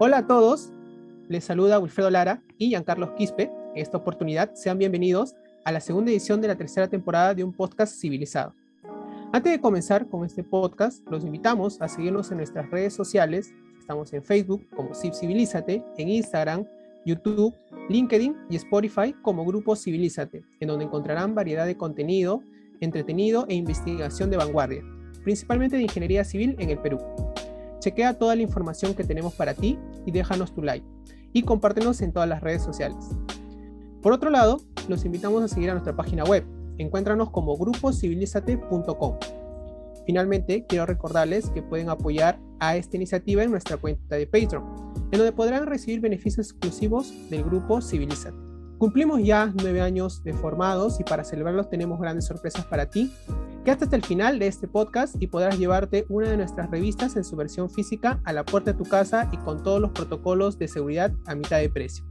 Hola a todos, les saluda Wilfredo Lara y Giancarlos Quispe. En esta oportunidad, sean bienvenidos a la segunda edición de la tercera temporada de un podcast civilizado. Antes de comenzar con este podcast, los invitamos a seguirnos en nuestras redes sociales. Estamos en Facebook como Civilízate, en Instagram, YouTube, LinkedIn y Spotify como Grupo Civilízate, en donde encontrarán variedad de contenido, entretenido e investigación de vanguardia, principalmente de ingeniería civil en el Perú. Chequea toda la información que tenemos para ti y déjanos tu like y compártenos en todas las redes sociales. Por otro lado, los invitamos a seguir a nuestra página web. Encuéntranos como grupocivilizate.com. Finalmente, quiero recordarles que pueden apoyar a esta iniciativa en nuestra cuenta de Patreon, en donde podrán recibir beneficios exclusivos del Grupo Civilízate. Cumplimos ya 9 años de formados y para celebrarlos tenemos grandes sorpresas para ti. Quédate hasta el final de este podcast y podrás llevarte una de nuestras revistas en su versión física a la puerta de tu casa y con todos los protocolos de seguridad a mitad de precio.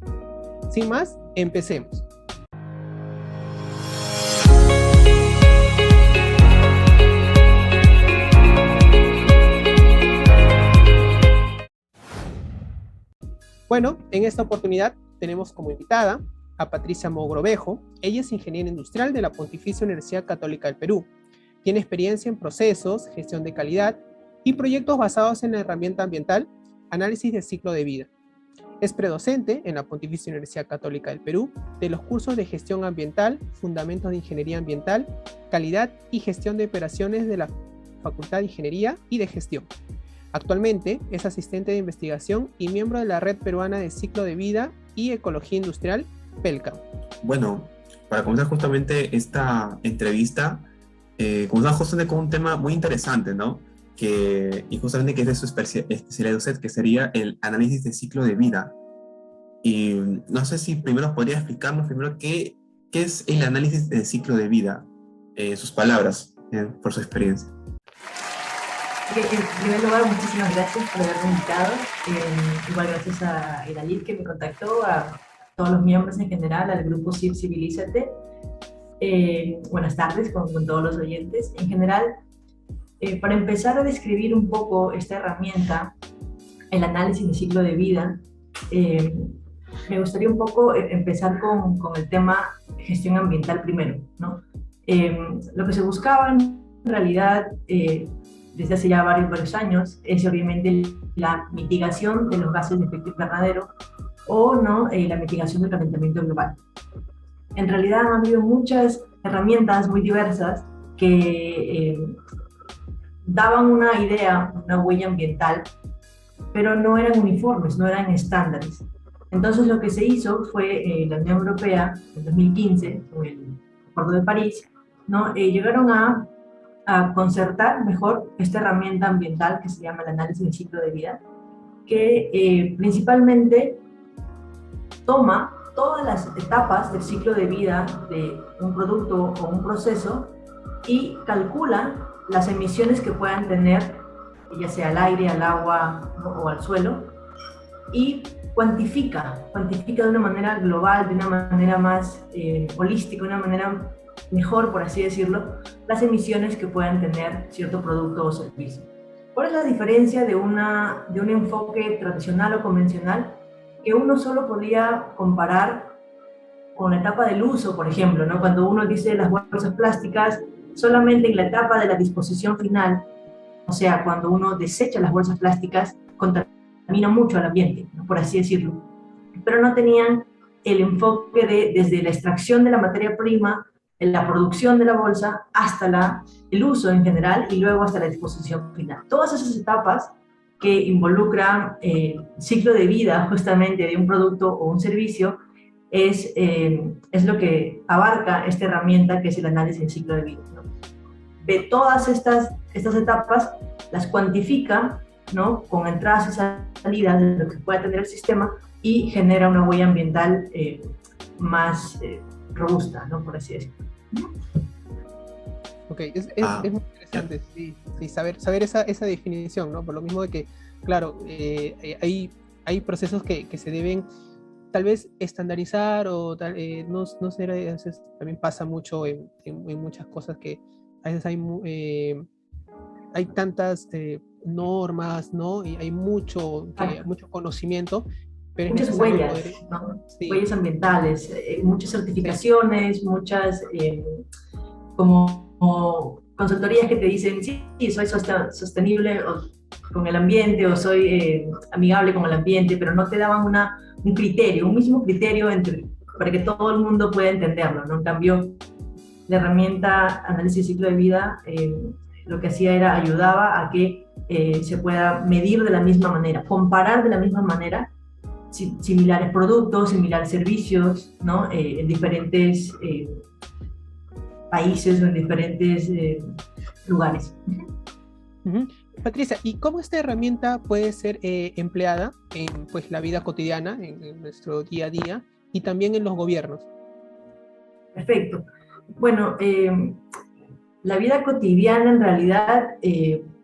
Sin más, empecemos. Bueno, en esta oportunidad tenemos como invitada a Patricia Mogrovejo. Ella es ingeniera industrial de la Pontificia Universidad Católica del Perú. Tiene experiencia en procesos, gestión de calidad y proyectos basados en la herramienta ambiental, análisis de ciclo de vida. Es predocente en la Pontificia Universidad Católica del Perú de los cursos de gestión ambiental, fundamentos de ingeniería ambiental, calidad y gestión de operaciones de la Facultad de Ingeniería y de Gestión. Actualmente es asistente de investigación y miembro de la Red Peruana de Ciclo de Vida y Ecología Industrial, PELCA. Bueno, para comenzar justamente esta entrevista, comenzamos justamente con un tema muy interesante, ¿no? Y justamente que es de su especialidad usted, que sería el análisis de ciclo de vida. Y no sé si primero podría explicarnos primero qué es el análisis de ciclo de vida, sus palabras, por su experiencia. En primer lugar, muchísimas gracias por haberme invitado. Igual gracias a Edalid que me contactó, a todos los miembros en general, al grupo Civilízate. Buenas tardes con todos los oyentes. En general, para empezar a describir un poco esta herramienta, el análisis de ciclo de vida, me gustaría un poco empezar con el tema gestión ambiental primero, ¿no? Lo que se buscaba en realidad desde hace ya varios años es obviamente la mitigación de los gases de efecto invernadero o no la mitigación del calentamiento global. En realidad han habido muchas herramientas muy diversas que daban una idea, una huella ambiental, pero no eran uniformes, no eran estándares. Entonces lo que se hizo fue la Unión Europea en 2015, con el Acuerdo de París, ¿no? Llegaron a concertar mejor esta herramienta ambiental que se llama el análisis del ciclo de vida, que principalmente toma todas las etapas del ciclo de vida de un producto o un proceso y calcula las emisiones que puedan tener, ya sea al aire, al agua, ¿no? o al suelo, y cuantifica de una manera global, de una manera más holística, de una manera mejor, por así decirlo, las emisiones que puedan tener cierto producto o servicio. ¿Cuál es la diferencia de un enfoque tradicional o convencional? Que uno solo podía comparar con la etapa del uso, por ejemplo, ¿no? Cuando uno dice las bolsas plásticas, solamente en la etapa de la disposición final, o sea, cuando uno desecha las bolsas plásticas, contamina mucho al ambiente, ¿no? Por así decirlo. Pero no tenían el enfoque desde la extracción de la materia prima, en la producción de la bolsa, hasta el uso en general y luego hasta la disposición final. Todas esas etapas que involucran el ciclo de vida justamente de un producto o un servicio es lo que abarca esta herramienta que es el análisis del ciclo de vida, ¿no? Ve todas estas etapas, las cuantifica, ¿no? Con entradas y salidas de lo que pueda tener el sistema y genera una huella ambiental más robusta, ¿no? Por así decirlo. Ok, es muy interesante, sí, saber esa definición, ¿no? Por lo mismo de que, claro, hay procesos que se deben tal vez estandarizar o no sé, a veces también pasa mucho en muchas cosas que a veces hay tantas normas, ¿no? Y hay mucho conocimiento, pero es muchas necesario huellas, poder... ¿no? Sí, Huellas ambientales, muchas certificaciones, muchas como consultorías que te dicen, sí, soy sostenible con el ambiente o soy amigable con el ambiente, pero no te daban un criterio, un mismo criterio para que todo el mundo pueda entenderlo, ¿no? En cambio, la herramienta análisis de ciclo de vida lo que hacía era ayudaba a que se pueda medir de la misma manera, comparar de la misma manera similares productos, similares servicios, ¿no? En diferentes países o en diferentes lugares. Uh-huh. Patricia, ¿y cómo esta herramienta puede ser empleada en pues, la vida cotidiana, en nuestro día a día, y también en los gobiernos? Perfecto. Bueno, la vida cotidiana en realidad,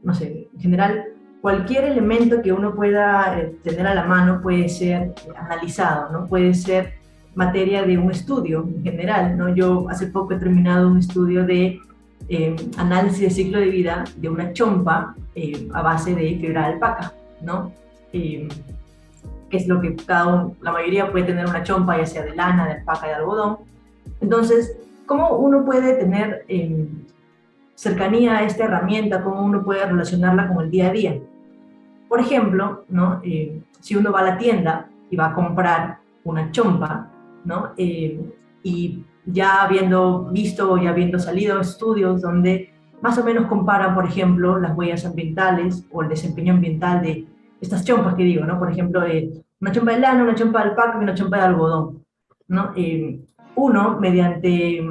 no sé, en general, cualquier elemento que uno pueda tener a la mano puede ser analizado, ¿no? Puede ser materia de un estudio en general, ¿no? Yo hace poco he terminado un estudio de análisis de ciclo de vida de una chompa a base de fibra de alpaca, ¿no? Que es lo que la mayoría puede tener una chompa, ya sea de lana, de alpaca, de algodón. Entonces, ¿cómo uno puede tener cercanía a esta herramienta? ¿Cómo uno puede relacionarla con el día a día? Por ejemplo, ¿no? Si uno va a la tienda y va a comprar una chompa, ¿no? Y ya habiendo visto o ya habiendo salido estudios donde más o menos comparan, por ejemplo, las huellas ambientales o el desempeño ambiental de estas chompas que digo, ¿no? Por ejemplo, una chompa de lana, una chompa de alpaca y una chompa de algodón, ¿no? Uno, mediante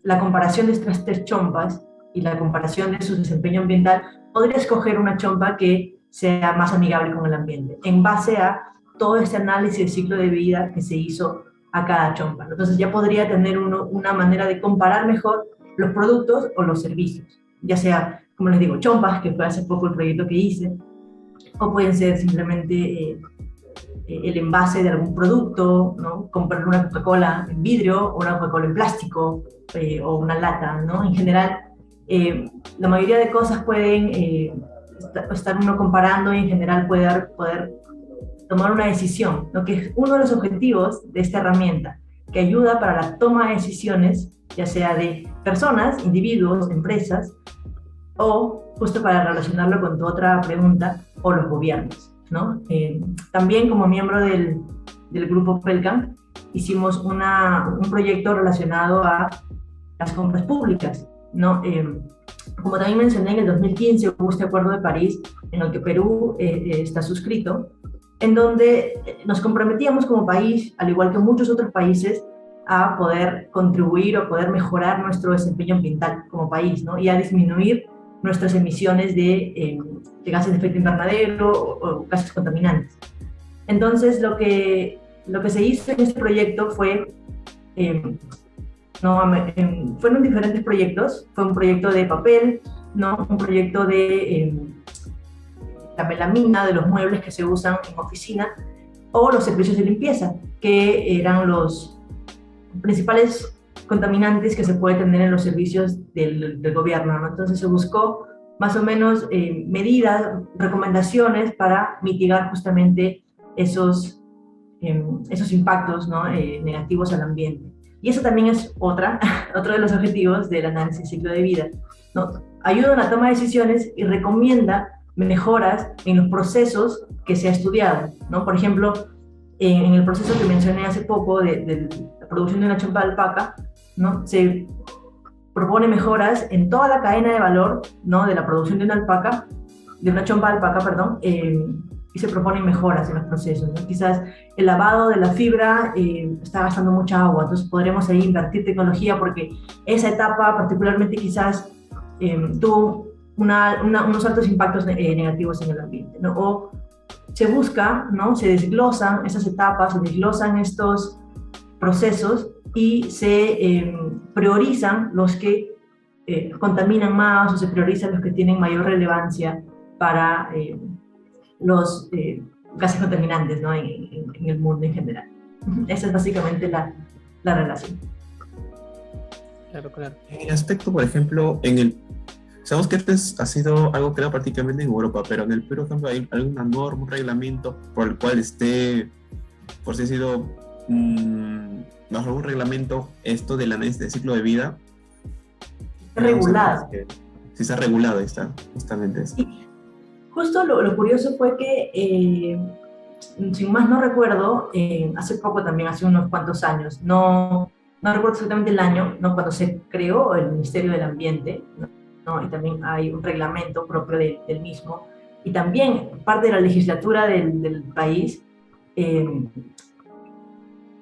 la comparación de estas tres chompas y la comparación de su desempeño ambiental, podría escoger una chompa que sea más amigable con el ambiente, en base a todo este análisis de ciclo de vida que se hizo a cada chompa. Entonces ya podría tener una manera de comparar mejor los productos o los servicios, ya sea, como les digo, chompas, que fue hace poco el proyecto que hice, o pueden ser simplemente el envase de algún producto, ¿no? Comprar una Coca-Cola en vidrio o una Coca-Cola en plástico o una lata, ¿no? En general, la mayoría de cosas pueden estar uno comparando y en general poder tomar una decisión, ¿no? Que es uno de los objetivos de esta herramienta, que ayuda para la toma de decisiones, ya sea de personas, individuos, empresas, o justo para relacionarlo con tu otra pregunta, o los gobiernos, ¿no? También como miembro del grupo PELCAM hicimos un proyecto relacionado a las compras públicas, ¿no? Como también mencioné, en el 2015 hubo este Acuerdo de París en el que Perú está suscrito, en donde nos comprometíamos como país, al igual que muchos otros países, a poder contribuir o poder mejorar nuestro desempeño ambiental como país, ¿no? Y a disminuir nuestras emisiones de gases de efecto invernadero o gases contaminantes. Entonces, lo que se hizo en este proyecto fue, fueron diferentes proyectos. Fue un proyecto de papel, ¿no? Un proyecto de la melamina, de los muebles que se usan en oficina, o los servicios de limpieza, que eran los principales contaminantes que se puede tener en los servicios del gobierno, ¿no? Entonces se buscó más o menos medidas, recomendaciones para mitigar justamente esos impactos, ¿no? Negativos al ambiente. Y eso también es otro de los objetivos del análisis de ciclo de vida, ¿no? Ayuda en la toma de decisiones y recomienda mejoras en los procesos que se ha estudiado, ¿no? Por ejemplo, en el proceso que mencioné hace poco de la producción de una chompa de alpaca, ¿no? Se propone mejoras en toda la cadena de valor, ¿no? De la producción de una chompa de alpaca, perdón, y se proponen mejoras en los procesos, ¿no? Quizás el lavado de la fibra está gastando mucha agua, entonces podremos ahí invertir tecnología porque esa etapa particularmente quizás tuvo unos altos impactos negativos en el ambiente, ¿no? O se busca, ¿no? Se desglosan esas etapas, se desglosan estos procesos y se priorizan los que contaminan más o se priorizan los que tienen mayor relevancia para los gases contaminantes, ¿no? en el mundo en general. Esa es básicamente la relación. Claro, claro. En el aspecto, por ejemplo, Sabemos que ha sido algo creado prácticamente en Europa, pero en el Perú, por ejemplo, hay alguna norma, un reglamento por el cual esté, por si ha sido, bajo algún reglamento, esto del análisis del ciclo de vida. Regulado. Si está regulado, ahí está, justamente eso. Y justo lo curioso fue que, sin más no recuerdo, hace poco también, hace unos cuantos años, no recuerdo exactamente el año, ¿no? Cuando se creó el Ministerio del Ambiente, ¿no? Y también hay un reglamento propio del mismo, y también parte de la legislatura del país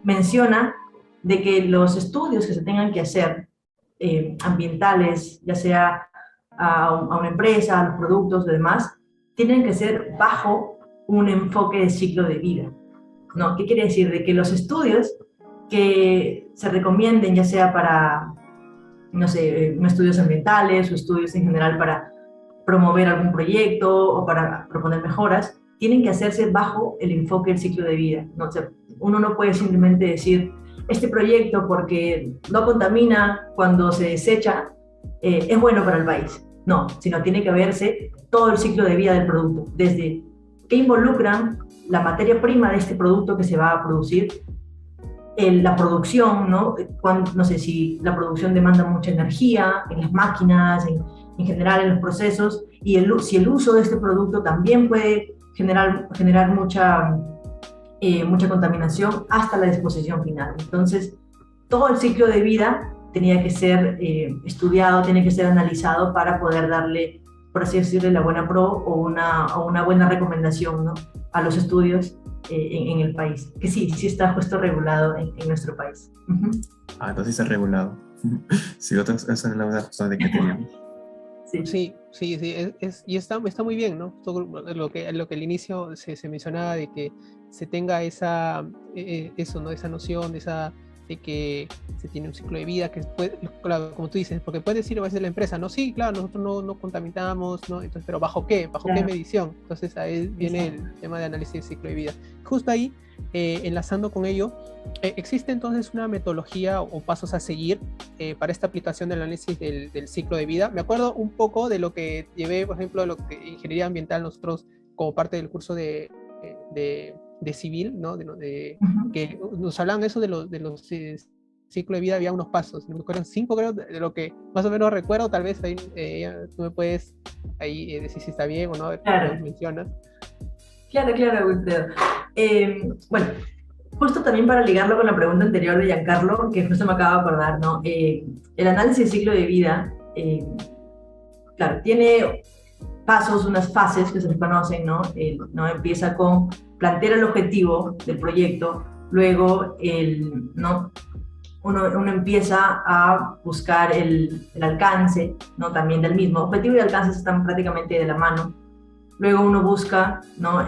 menciona de que los estudios que se tengan que hacer ambientales, ya sea a una empresa, a los productos y demás, tienen que ser bajo un enfoque de ciclo de vida, ¿no? ¿Qué quiere decir? De que los estudios que se recomienden, ya sea para, no sé, estudios ambientales o estudios en general para promover algún proyecto o para proponer mejoras, tienen que hacerse bajo el enfoque del ciclo de vida, ¿no? O sea, uno no puede simplemente decir, este proyecto porque no contamina cuando se desecha, es bueno para el país. No, sino tiene que verse todo el ciclo de vida del producto, desde qué involucran la materia prima de este producto que se va a producir, la producción, ¿no? No sé si la producción demanda mucha energía en las máquinas, en general en los procesos, y si el uso de este producto también puede generar mucha contaminación hasta la disposición final. Entonces, todo el ciclo de vida tenía que ser estudiado, tenía que ser analizado para poder darle, por así decirlo, la buena pro o una buena recomendación, ¿no? A los estudios en el país. Que sí está puesto regulado en nuestro país. Entonces está regulado. Sí, esa es la verdad de que teníamos. Sí, y está muy bien, ¿no? Todo lo que al inicio se mencionaba de que se tenga esa noción de que se tiene un ciclo de vida, que puede, claro, como tú dices, porque puede decir a veces la empresa, no, sí, claro, nosotros no contaminamos, ¿no? Entonces, pero ¿bajo qué? ¿Bajo qué medición? Entonces ahí viene el tema de análisis de ciclo de vida. Justo ahí, enlazando con ello, ¿existe entonces una metodología o pasos a seguir para esta aplicación del análisis del ciclo de vida? Me acuerdo un poco de lo que llevé, por ejemplo, lo que ingeniería ambiental nosotros como parte del curso de civil, ¿no? Que nos hablaban de eso de los ciclo de vida, había unos pasos, me acuerdo 5 creo, de lo que más o menos recuerdo, tal vez ahí tú me puedes ahí decir si está bien o no, claro. Mencionas. Claro, Wilfredo. Bueno, justo también para ligarlo con la pregunta anterior de Giancarlo, que justo me acabo de acordar, ¿no? El análisis de ciclo de vida, claro, tiene pasos, unas fases que se les conocen, ¿no? ¿No? Empieza con plantear el objetivo del proyecto, luego ¿no? Uno empieza a buscar el alcance, ¿no? También del mismo. Objetivo y alcance están prácticamente de la mano. Luego uno busca, ¿no?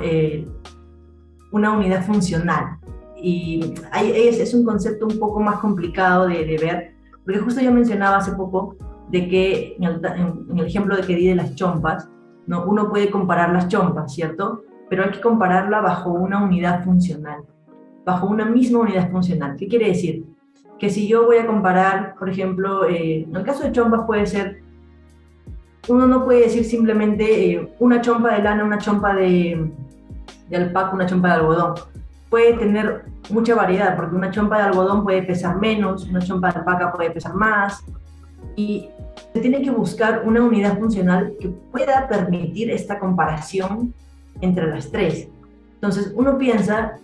Una unidad funcional. Y es un concepto un poco más complicado de ver, porque justo yo mencionaba hace poco de que en el ejemplo de que di de las chompas, ¿no? Uno puede comparar las chompas, ¿cierto? Pero hay que compararla bajo una unidad funcional, bajo una misma unidad funcional. ¿Qué quiere decir? Que si yo voy a comparar, por ejemplo, en el caso de chompas puede ser, uno no puede decir simplemente una chompa de lana, una chompa de alpaca, una chompa de algodón. Puede tener mucha variedad, porque una chompa de algodón puede pesar menos, una chompa de alpaca puede pesar más, y se tiene que buscar una unidad funcional que pueda permitir esta comparación entre las tres. Entonces uno piensa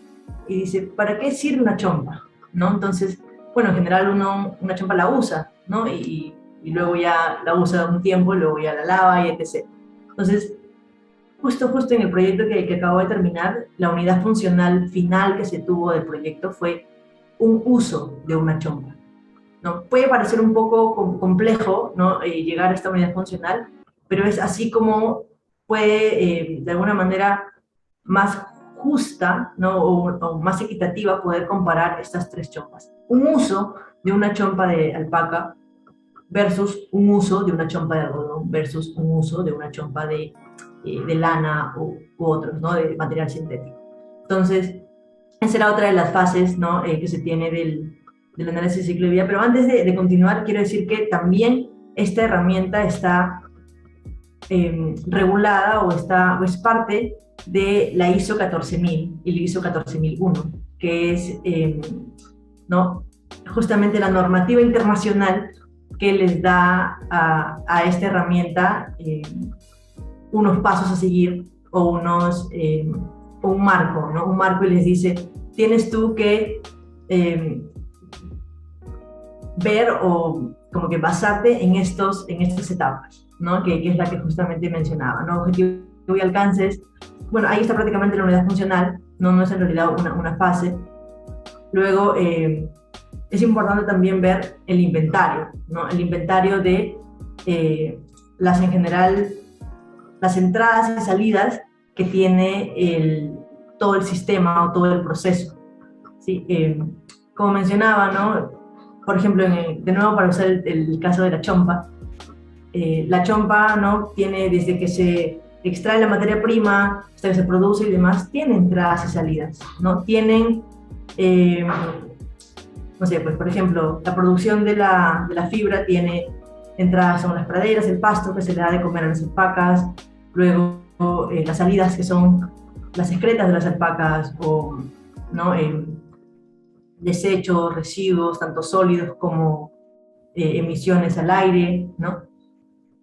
y dice, ¿para qué sirve una chompa? ¿No? Entonces, bueno, en general uno una chompa la usa, ¿no? Y luego ya la usa un tiempo, luego ya la lava y etc. Entonces, justo en el proyecto que acabo de terminar, la unidad funcional final que se tuvo del proyecto fue un uso de una chompa, ¿no? Puede parecer un poco complejo, ¿no? Llegar a esta unidad funcional, pero es así como puede, de alguna manera, más justa, ¿no? o más equitativa poder comparar estas tres chompas. Un uso de una chompa de alpaca versus un uso de una chompa de algodón versus un uso de una chompa de lana u otros, ¿no? De material sintético. Entonces, esa era otra de las fases, ¿no? Que se tiene del análisis de ciclo de vida. Pero antes de continuar, quiero decir que también esta herramienta está regulada o es parte de la ISO 14000 y la ISO 14001, que es ¿no? justamente la normativa internacional que les da a esta herramienta unos pasos a seguir o un marco, ¿no? Un marco, y les dice, tienes tú que ver o como que basarte en estas etapas, ¿no? Que es la que justamente mencionaba, ¿no? Objetivo y alcances. Bueno, ahí está prácticamente la unidad funcional, no es en realidad una fase. Luego, es importante también ver el inventario, ¿no? El inventario de en general, las entradas y salidas que tiene todo el sistema o todo el proceso, ¿sí? Como mencionaba, ¿no? Por ejemplo, de nuevo para usar el caso de la chompa, ¿no? Tiene desde que se extrae la materia prima hasta que se produce y demás, tiene entradas y salidas, ¿no? Tienen, no sé, pues por ejemplo, la producción de la fibra tiene entradas, son las praderas, el pasto que se le da de comer a las alpacas, luego las salidas que son las excretas de las alpacas o, ¿no? Desechos, residuos, tanto sólidos como emisiones al aire, ¿no?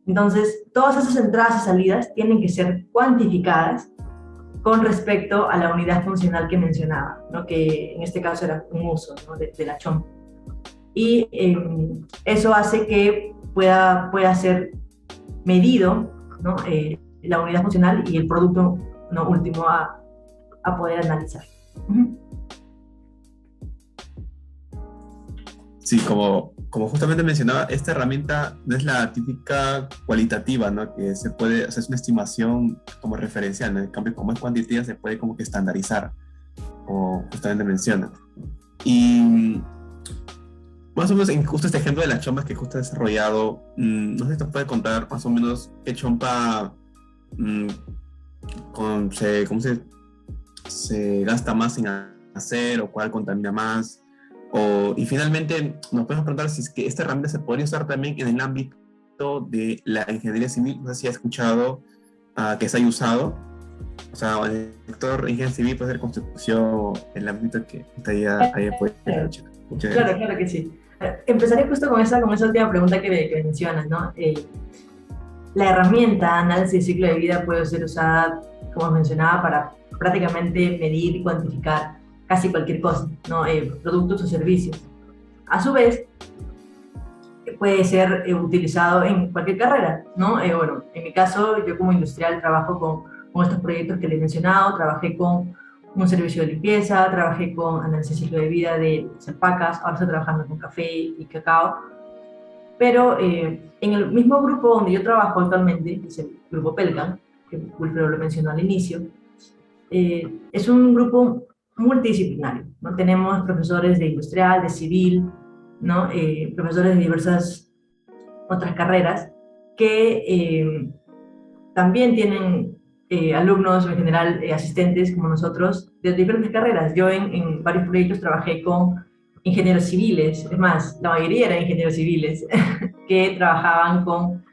Entonces, todas esas entradas y salidas tienen que ser cuantificadas con respecto a la unidad funcional que mencionaba, ¿no? Que en este caso era un uso, ¿no? de la chompa. Y eso hace que pueda ser medido, ¿no? La unidad funcional y el producto, ¿no? último a poder analizar. Sí, como justamente mencionaba, esta herramienta no es la típica cualitativa, ¿no? Que se puede, o sea, es una estimación como referencial, ¿no? En cambio, como es cuantitativa, se puede como que estandarizar, como justamente menciona. Y más o menos en justo este ejemplo de las chompas que justo ha desarrollado, no sé si nos puede contar más o menos qué chompa se gasta más en hacer o cuál contamina más. Y finalmente nos podemos preguntar si es que esta herramienta se podría usar también en el ámbito de la ingeniería civil. No sé si ha escuchado que se haya usado. O sea, el sector ingeniería civil puede ser construcción, el ámbito que haya podido escuchar. Claro que sí. Empezaré justo con esa última pregunta que mencionas, ¿no? La herramienta análisis de ciclo de vida puede ser usada, como mencionaba, para prácticamente medir y cuantificar casi cualquier cosa, ¿no? Productos o servicios. A su vez, puede ser utilizado en cualquier carrera, ¿no? Bueno, en mi caso, yo como industrial trabajo con estos proyectos que les he mencionado, trabajé con un servicio de limpieza, trabajé con análisis de ciclo de vida de las alpacas, ahora estoy trabajando con café y cacao, pero en el mismo grupo donde yo trabajo actualmente, que es el grupo Pelgan, que Wilfredo lo mencionó al inicio, es un grupo multidisciplinario, ¿no? Tenemos profesores de industrial, de civil, ¿no? Profesores de diversas otras carreras que también tienen alumnos, en general asistentes como nosotros, de diferentes carreras. Yo en varios proyectos trabajé con ingenieros civiles, es más, la mayoría eran ingenieros civiles, que trabajaban con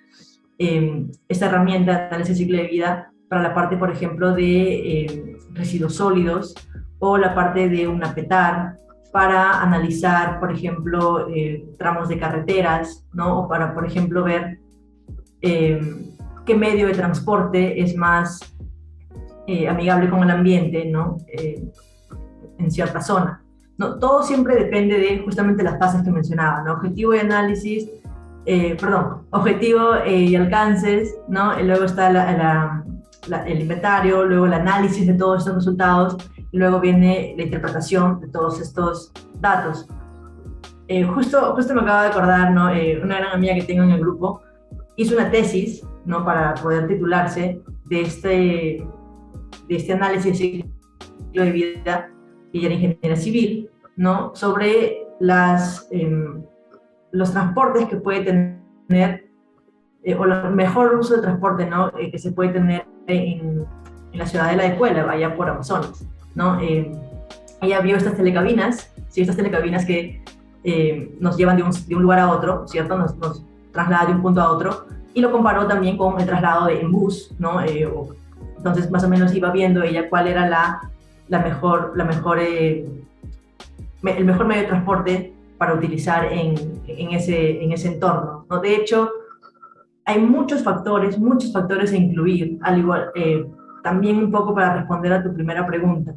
esta herramienta de análisis de ciclo de vida para la parte, por ejemplo, de residuos sólidos, o la parte de un APETAR para analizar, por ejemplo, tramos de carreteras, ¿no? O para, por ejemplo, ver qué medio de transporte es más amigable con el ambiente, ¿no? En cierta zona, ¿no? Todo siempre depende de justamente las fases que mencionaba, ¿no? Objetivo y análisis, objetivo y alcances, ¿no? Y luego está el inventario, luego el análisis de todos estos resultados, y luego viene la interpretación de todos estos datos. Justo me acabo de acordar, ¿no? Una gran amiga que tengo en el grupo hizo una tesis, ¿no? Para poder titularse de este análisis de ciclo de vida, y era ingeniera civil, ¿no? Sobre los transportes que puede tener, o el mejor uso de transporte, ¿no? Que se puede tener en la ciudadela de Cuéllar, allá por Amazonas, ¿no? Ella vio estas telecabinas, ¿sí? Estas telecabinas que nos llevan de un lugar a otro, ¿cierto? Nos trasladan de un punto a otro, y lo comparó también con el traslado en bus, ¿no? Entonces más o menos iba viendo ella cuál era el mejor medio de transporte para utilizar en ese entorno, ¿no? De hecho, hay muchos factores a incluir, al igual, también un poco para responder a tu primera pregunta.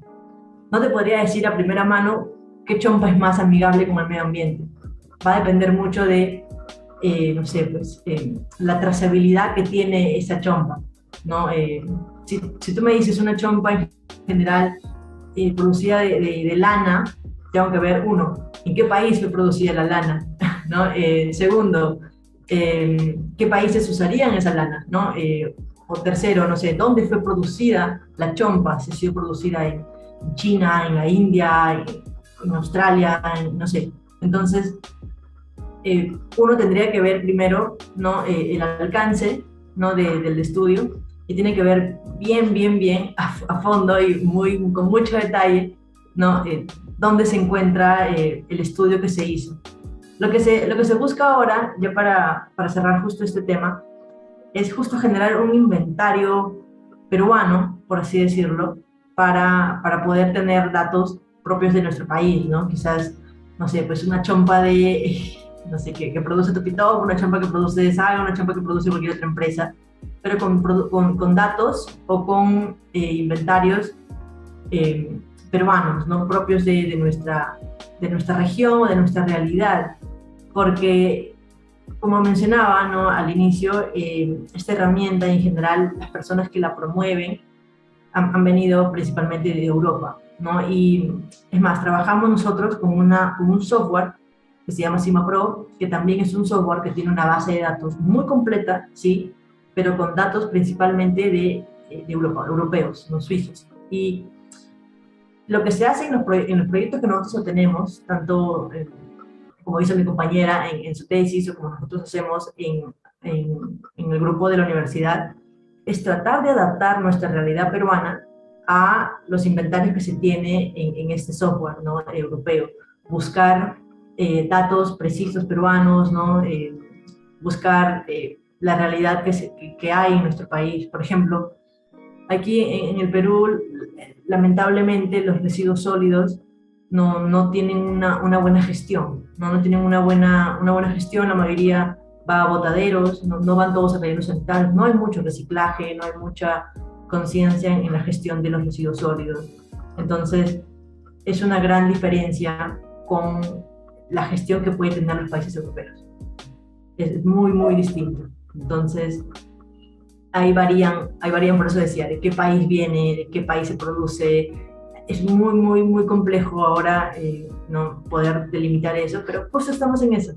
No te podría decir a primera mano qué chompa es más amigable con el medio ambiente. Va a depender mucho de, no sé, pues, la trazabilidad que tiene esa chompa, ¿no? Si tú me dices una chompa en general producida de lana, tengo que ver, uno, en qué país fue producida la lana, ¿no? Segundo, qué países usarían esa lana, ¿no? O tercero, no sé, dónde fue producida la chompa, si ha sido producida en China, en la India, en Australia, no sé. Entonces, uno tendría que ver primero, ¿no? El alcance, ¿no? del estudio, y tiene que ver bien a fondo y con mucho detalle, ¿no? Dónde se encuentra el estudio que se hizo. Lo que se busca ahora, ya para cerrar justo este tema, es justo generar un inventario peruano, por así decirlo, para poder tener datos propios de nuestro país, ¿no? Quizás, no sé, pues una chompa no sé, que produce Topitop, una chompa que produce Saga, una chompa que produce cualquier otra empresa, pero con datos o con inventarios peruanos, ¿no? Propios de nuestra región o de nuestra realidad. Porque, como mencionaba, ¿no? Al inicio, esta herramienta en general, las personas que la promueven han venido principalmente de Europa, ¿no? Y es más, trabajamos nosotros con un software que se llama CIMAPro, que también es un software que tiene una base de datos muy completa, ¿sí? Pero con datos principalmente de Europa, europeos, no suizos. Y lo que se hace en los proyectos que nosotros tenemos, tanto como hizo mi compañera en su tesis o como nosotros hacemos en el grupo de la universidad, es tratar de adaptar nuestra realidad peruana a los inventarios que se tiene en este software, ¿no? Europeo. Buscar datos precisos peruanos, ¿no? Buscar la realidad que hay en nuestro país. Por ejemplo, aquí en el Perú, lamentablemente, los residuos sólidos no tienen una buena gestión, no tienen una buena gestión. La mayoría va a botaderos, no van todos a rellenos sanitarios, no hay mucho reciclaje, no hay mucha conciencia en la gestión de los residuos sólidos. Entonces, es una gran diferencia con la gestión que pueden tener los países europeos. Es muy distinto. Entonces, ahí varían, por eso decía, de qué país viene, de qué país se produce. Es muy complejo ahora no poder delimitar eso, pero justo estamos en eso.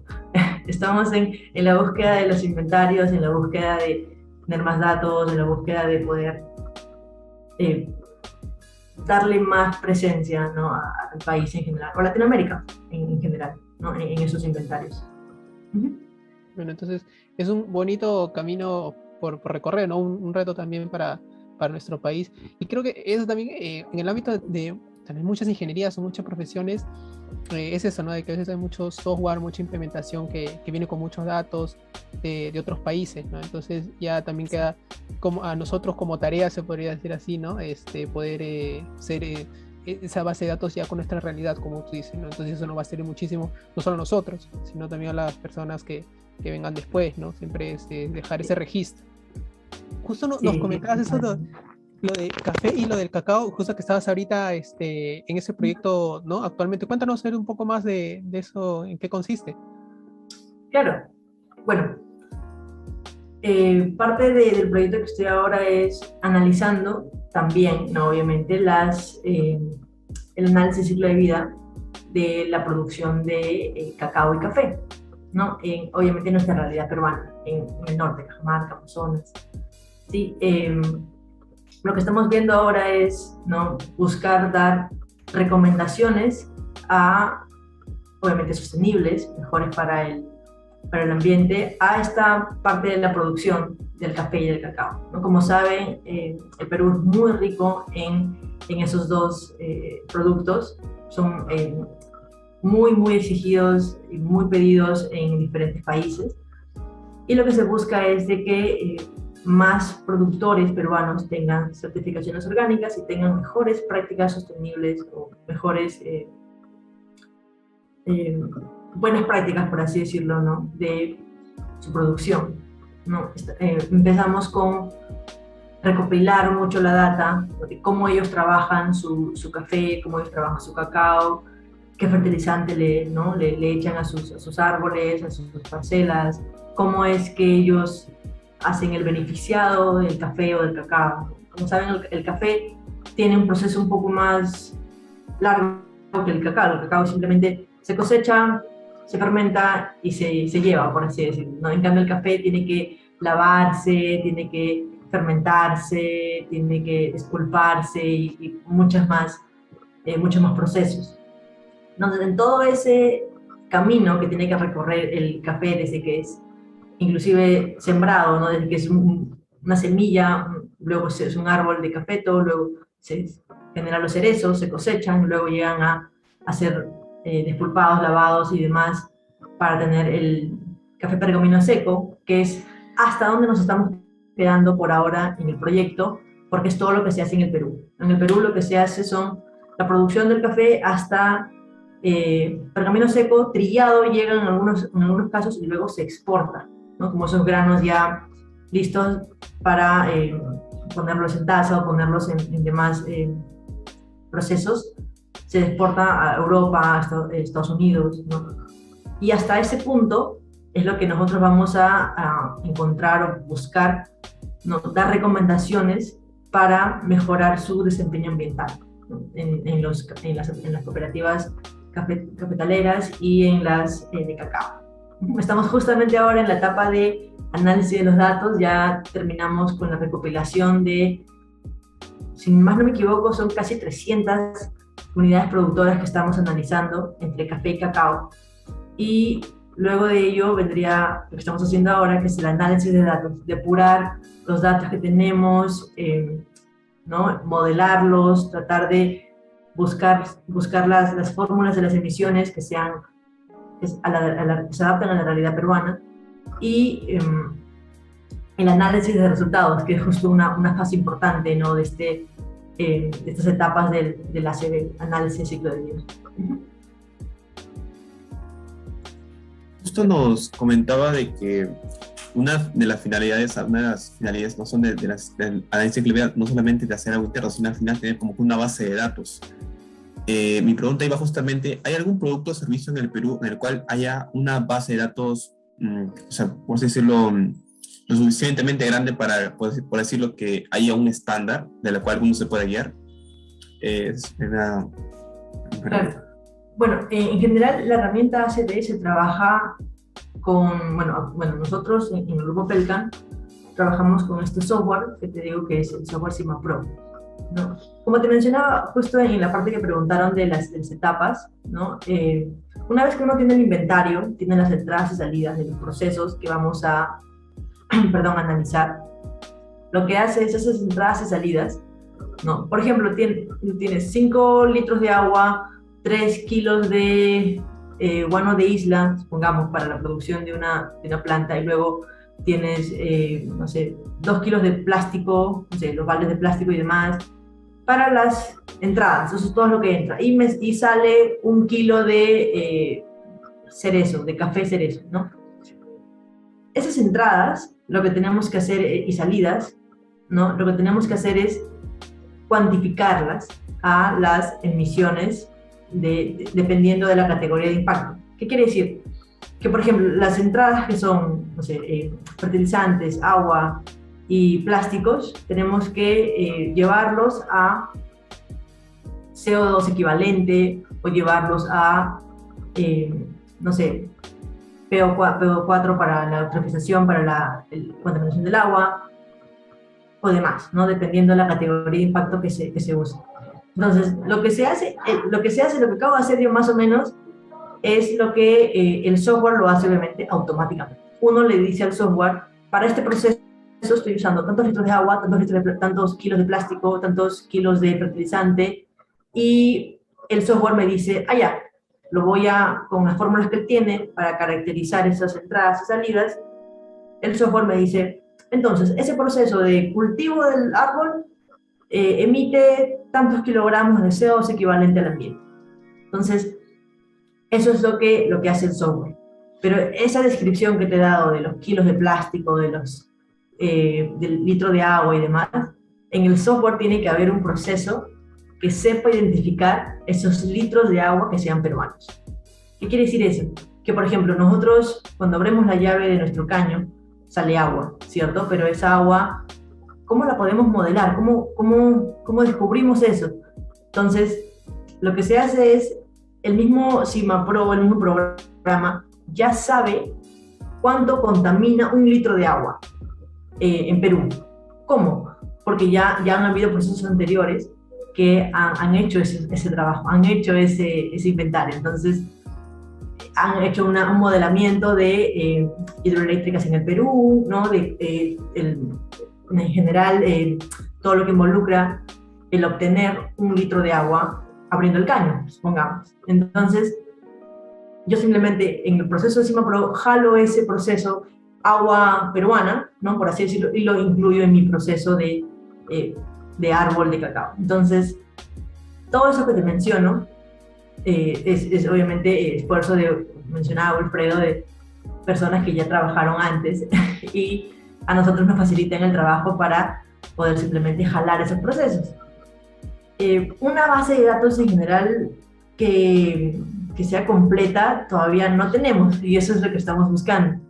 Estamos en la búsqueda de los inventarios, en la búsqueda de tener más datos, en la búsqueda de poder darle más presencia, ¿no? al país en general, o a Latinoamérica en general, ¿no? en esos inventarios. Bueno, entonces es un bonito camino por recorrer, ¿no? Un reto también para nuestro país. Y creo que eso también, en el ámbito de también muchas ingenierías o muchas profesiones, es eso, ¿no? De que a veces hay mucho software, mucha implementación que viene con muchos datos de otros países, ¿no? Entonces ya también queda como a nosotros como tarea, se podría decir así, ¿no? Poder ser esa base de datos ya con nuestra realidad, como tú dices, ¿no? Entonces eso nos va a servir muchísimo, no solo a nosotros, sino también a las personas que vengan después, ¿no? Siempre dejar ese registro. Justo nos comentabas eso, lo de café y lo del cacao, justo que estabas ahorita en ese proyecto, ¿no? Actualmente, cuéntanos un poco más de eso, en qué consiste. Claro, bueno, parte del proyecto que estoy ahora es analizando también, ¿no? Obviamente, el análisis ciclo de vida de la producción de cacao y café, ¿no? Obviamente en nuestra realidad peruana, en el norte, Cajamarca, Amazonas. Sí, lo que estamos viendo ahora es, ¿no? Buscar dar recomendaciones obviamente sostenibles, mejores para el ambiente, a esta parte de la producción del café y del cacao, ¿no? Como saben, el Perú es muy rico en esos dos productos. Son muy exigidos y muy pedidos en diferentes países. y lo que se busca es de que más productores peruanos tengan certificaciones orgánicas y tengan mejores prácticas sostenibles o mejores buenas prácticas, por así decirlo, ¿no? De su producción, ¿no? Empezamos con recopilar mucho la data de cómo ellos trabajan su café, cómo ellos trabajan su cacao, qué fertilizante le echan a sus árboles, a sus parcelas, cómo es que ellos hacen el beneficiado del café o del cacao. Como saben, el café tiene un proceso un poco más largo que el cacao. El cacao simplemente se cosecha, se fermenta y se lleva, por así decirlo, ¿no? En cambio, el café tiene que lavarse, tiene que fermentarse, tiene que despulparse y muchos más procesos. Entonces, en todo ese camino que tiene que recorrer el café desde que es inclusive sembrado, ¿no? Desde que es una semilla, luego es un árbol de cafeto, luego se generan los cerezos, se cosechan, luego llegan a ser despulpados, lavados y demás para tener el café pergamino seco, que es hasta donde nos estamos quedando por ahora en el proyecto, porque es todo lo que se hace en el Perú. En el Perú lo que se hace son la producción del café hasta pergamino seco, trillado, llegan en algunos casos y luego se exporta, ¿no? Como esos granos ya listos para ponerlos en taza o ponerlos en demás procesos, se exporta a Europa, a Estados Unidos, ¿no? Y hasta ese punto es lo que nosotros vamos a encontrar o buscar, ¿no? Dar recomendaciones para mejorar su desempeño ambiental, ¿no? en las cooperativas cafetaleras y en las de cacao. Estamos justamente ahora en la etapa de análisis de los datos, ya terminamos con la recopilación de, si más no me equivoco, son casi 300 unidades productoras que estamos analizando entre café y cacao. Y luego de ello vendría lo que estamos haciendo ahora, que es el análisis de datos, depurar los datos que tenemos, ¿no? Modelarlos, tratar de buscar las fórmulas de las emisiones que se adapten a la realidad peruana, y el análisis de resultados, que es justo una fase importante, ¿no? de estas etapas del ACV, análisis de ciclo de vida. Justo nos comentaba de que una de las finalidades no son del análisis de ciclo de vida, no solamente de hacer algo interno, sino al final tener como una base de datos. Mi pregunta iba justamente, ¿hay algún producto o servicio en el Perú en el cual haya una base de datos, o sea, por así decirlo, lo suficientemente grande para, por decirlo, que haya un estándar de la cual uno se pueda guiar? Claro. Bueno, en general la herramienta ACD se trabaja con, bueno, nosotros en el grupo Pelcan trabajamos con este software que te digo que es el software Sigma Pro, ¿no? Como te mencionaba justo en la parte que preguntaron de las etapas, ¿no? Una vez que uno tiene el inventario, tiene las entradas y salidas de los procesos que vamos a analizar, lo que hace es esas entradas y salidas, ¿no? Por ejemplo, tienes 5 litros de agua, 3 kilos de guano de isla, supongamos, para la producción de una planta, y luego tienes, no sé, 2 kilos de plástico, no sé, los baldes de plástico y demás, para las entradas. Eso es todo lo que entra. Y sale 1 kilo de cerezo, de café cerezo, ¿no? Esas entradas, lo que tenemos que hacer, y salidas, ¿no? Lo que tenemos que hacer es cuantificarlas a las emisiones dependiendo de la categoría de impacto. ¿Qué quiere decir? Que, por ejemplo, las entradas que son, no sé, fertilizantes, agua y plásticos, tenemos que llevarlos a CO2 equivalente, o llevarlos a, no sé, PO4 para la eutrofización, para la contaminación del agua, o demás, ¿no? Dependiendo de la categoría de impacto que se use. Entonces, lo que acabo de hacer yo más o menos, es lo que el software lo hace obviamente automáticamente. Uno le dice al software, para este proceso estoy usando tantos litros de agua, tantos kilos de plástico, tantos kilos de fertilizante, y el software me dice, ya, con las fórmulas que él tiene para caracterizar esas entradas y salidas, el software me dice, entonces, ese proceso de cultivo del árbol emite tantos kilogramos de CO2 equivalente al ambiente. Entonces, eso es lo que hace el software. Pero esa descripción que te he dado de los kilos de plástico, del litro de agua y demás, en el software tiene que haber un proceso que sepa identificar esos litros de agua que sean peruanos. ¿Qué quiere decir eso? Que, por ejemplo, nosotros cuando abrimos la llave de nuestro caño, sale agua, ¿cierto? Pero esa agua, ¿cómo la podemos modelar? ¿Cómo descubrimos eso? Entonces, lo que se hace es, el mismo CIMAPRO, el mismo programa, ya sabe cuánto contamina un litro de agua en Perú. ¿Cómo? Porque ya han habido procesos anteriores que han hecho ese trabajo, han hecho ese inventario. Entonces, han hecho un modelamiento de hidroeléctricas en el Perú, ¿no? En general, todo lo que involucra el obtener un litro de agua abriendo el caño, supongamos. Entonces, yo simplemente en el proceso de CIMAPRO jalo ese proceso agua peruana, ¿no? Por así decirlo, y lo incluyo en mi proceso de árbol de cacao. Entonces, todo eso que te menciono es obviamente esfuerzo mencionaba Wilfredo, de personas que ya trabajaron antes y a nosotros nos facilitan el trabajo para poder simplemente jalar esos procesos. Una base de datos en general que sea completa todavía no tenemos, y eso es lo que estamos buscando.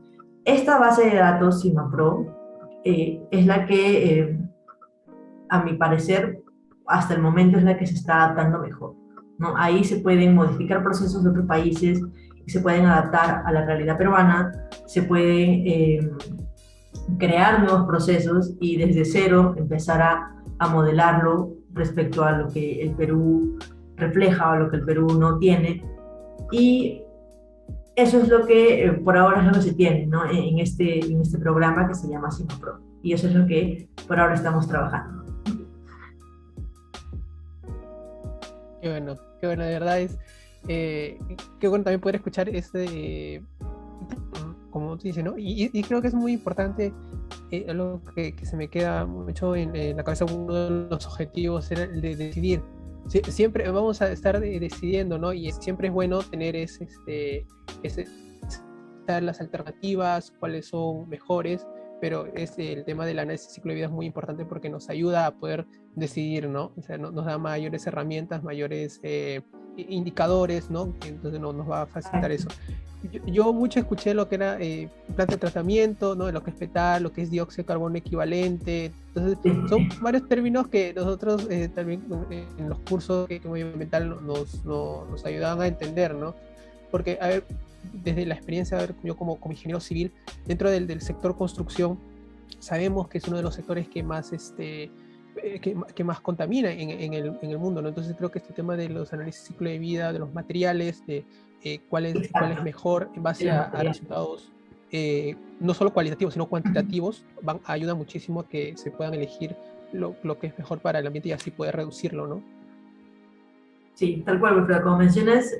Esta base de datos CIMAPRO es la que, a mi parecer, hasta el momento es la que se está adaptando mejor, ¿no? Ahí se pueden modificar procesos de otros países y se pueden adaptar a la realidad peruana, se pueden crear nuevos procesos y desde cero empezar a modelarlo respecto a lo que el Perú refleja o lo que el Perú no tiene. Y eso es lo que por ahora es lo que se tiene, ¿no? en este programa que se llama CIMAPRO. Y eso es lo que por ahora estamos trabajando. Qué bueno, de verdad es qué bueno también poder escuchar como tú dices, ¿no? Y creo que es muy importante, algo que se me queda mucho en la cabeza, uno de los objetivos era el de decidir. Siempre vamos a estar decidiendo, ¿no? Y siempre es bueno tener las alternativas, cuáles son mejores, pero el tema del análisis de ciclo de vida es muy importante porque nos ayuda a poder decidir, ¿no? O sea, nos da mayores herramientas, mayores indicadores, ¿no? Entonces nos va a facilitar eso. Yo mucho escuché lo que era planta de tratamiento, ¿no? Lo que es PETAR, lo que es dióxido de carbono equivalente. Entonces, son varios términos que nosotros también en los cursos que medioambiental nos ayudaban a entender, ¿no? Porque, a ver, desde la experiencia, a ver, yo como ingeniero civil, dentro del sector construcción, sabemos que es uno de los sectores que más que más contamina en el mundo, ¿no? Entonces creo que este tema de los análisis de ciclo de vida, de los materiales, de cuál es mejor en base a resultados no solo cualitativos, sino cuantitativos, ayuda muchísimo a que se puedan elegir lo que es mejor para el ambiente y así poder reducirlo, ¿no? Sí, tal cual, pero como mencionas,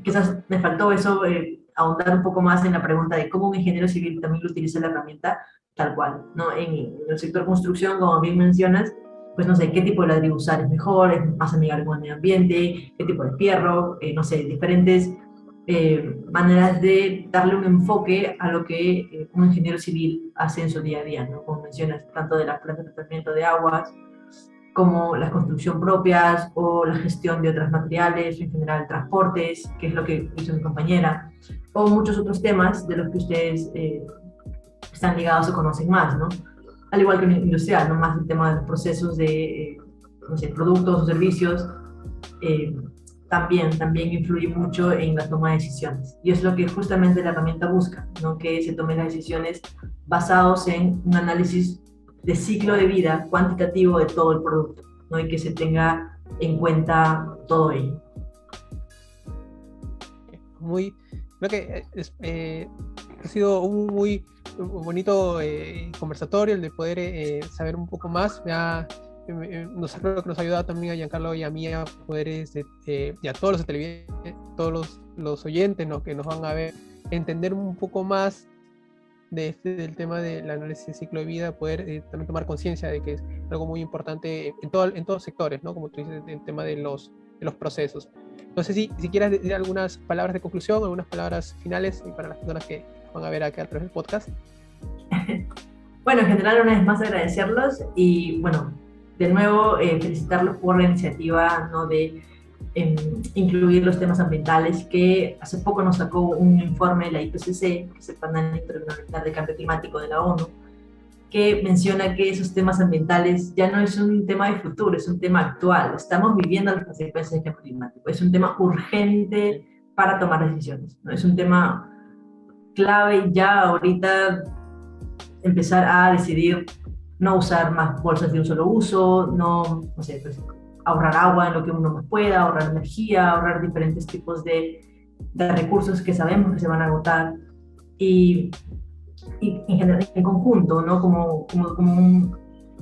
quizás me faltó eso, ahondar un poco más en la pregunta de cómo un ingeniero civil también lo utiliza la herramienta, tal cual, ¿no? En el sector construcción, como bien mencionas, pues no sé, qué tipo de ladrillo usar es mejor, es más amigable con el medio ambiente, qué tipo de fierro, no sé, diferentes maneras de darle un enfoque a lo que un ingeniero civil hace en su día a día, ¿no? Como mencionas, tanto de las plantas de tratamiento de aguas, como la construcción propias o la gestión de otros materiales, en general transportes, que es lo que hizo mi compañera, o muchos otros temas de los que ustedes están ligados o conocen más, ¿no? Al igual que un industrial, ¿no? Más el tema de los procesos de, no sé, productos o servicios, también influye mucho en la toma de decisiones. Y es lo que justamente la herramienta busca, ¿no? Que se tomen las decisiones basados en un análisis de ciclo de vida cuantitativo de todo el producto, ¿no? Y que se tenga en cuenta todo ello. Creo que ha sido un muy bonito conversatorio el de poder saber un poco más. Creo que nos ha ayudado también a Giancarlo y a mí a poder, y a todos los televidentes, todos los oyentes, ¿no? Que nos van a ver, entender un poco más del tema del análisis de ciclo de vida, poder también tomar conciencia de que es algo muy importante en todos sectores, ¿no? Como tú dices, en el tema de los procesos. No sé si quieras decir algunas palabras de conclusión, algunas palabras finales para las personas que van a ver acá a través del podcast. Bueno, en general, una vez más agradecerlos y, bueno, de nuevo felicitarlos por la iniciativa, ¿no?, de incluir los temas ambientales, que hace poco nos sacó un informe de la IPCC, que es el Panel Intergubernamental de Cambio Climático de la ONU, que menciona que esos temas ambientales ya no es un tema de futuro, es un tema actual. Estamos viviendo las consecuencias del cambio climático. Es un tema urgente para tomar decisiones, ¿no? Es un tema clave ya ahorita empezar a decidir no usar más bolsas de un solo uso, no sé, pues, ahorrar agua en lo que uno más pueda, ahorrar energía, ahorrar diferentes tipos de recursos que sabemos que se van a agotar, y en general, en conjunto, ¿no? Como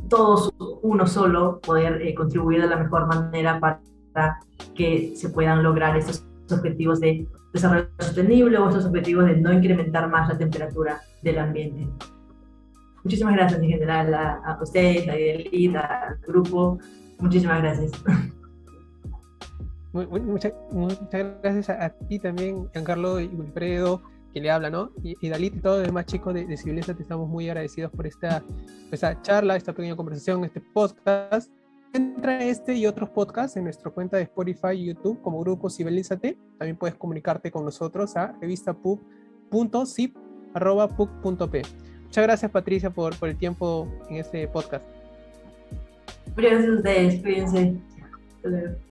todos uno solo, poder contribuir de la mejor manera para que se puedan lograr estos objetivos de desarrollo sostenible o estos objetivos de no incrementar más la temperatura del ambiente. Muchísimas gracias en general a ustedes, a Edelit, al grupo. Muchísimas gracias. Muchas gracias a ti también, Giancarlo y Wilfredo, que le habla, ¿no? Y Dalit y todos los demás chicos de Civilízate, estamos muy agradecidos por esta charla, esta pequeña conversación, este podcast. Entra este y otros podcasts en nuestra cuenta de Spotify y YouTube como Grupo Civilízate. También puedes comunicarte con nosotros a revistapub.cip@puc.p. Muchas gracias, Patricia, por el tiempo en este podcast. Gracias a ustedes, cuídense. Hasta luego.